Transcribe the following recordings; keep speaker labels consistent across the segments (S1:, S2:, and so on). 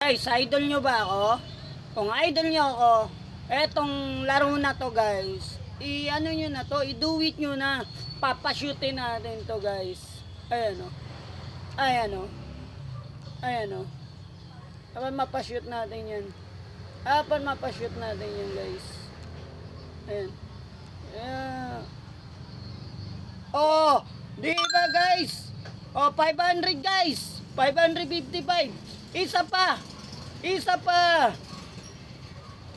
S1: Guys, idol nyo ba ako? Kung idol nyo ako, etong laro na to guys, i-ano nyo na to, i-do it nyo na. Papashootin natin to guys. Ayan o. Ayan o. Ayan o. Dapat mapashoot natin yan. Dapat mapashoot natin yan guys. Ayan. Yeah. Oh, di ba guys? Oh, 500 guys. 555. Isa pa. Isa pa.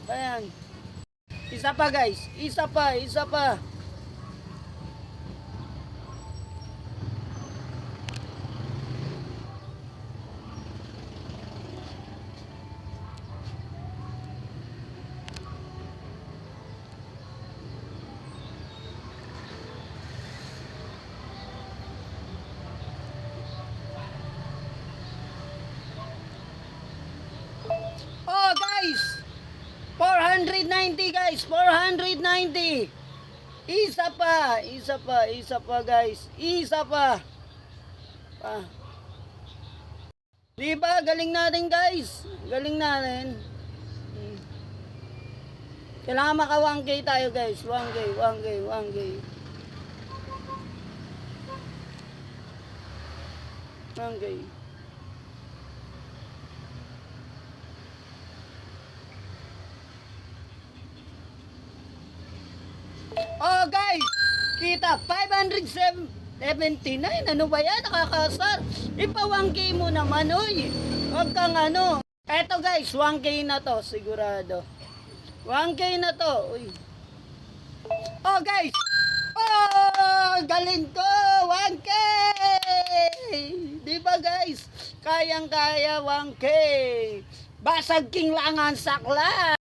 S1: Ayan. Isa pa guys. Isa pa. Isa pa. Oh guys. 490 guys. 490. Isa pa. Isa pa. Isa pa guys. Isa pa. Ah. Diba? Galing natin guys. Galing natin. Kailangan maka 1K tayo guys. 1K. 1K. 1K. 1K. Oh guys, kita 579. Ano ba yan? Nakakasar. Ipa 1K mo naman, oy. Huwag kang ano. Eto guys, 1K na to, sigurado. 1K na to, uy. Oh guys. Oh, galing ko. 1K. Di ba guys? Kayang-kaya 1K. Basag king lang ang sakla.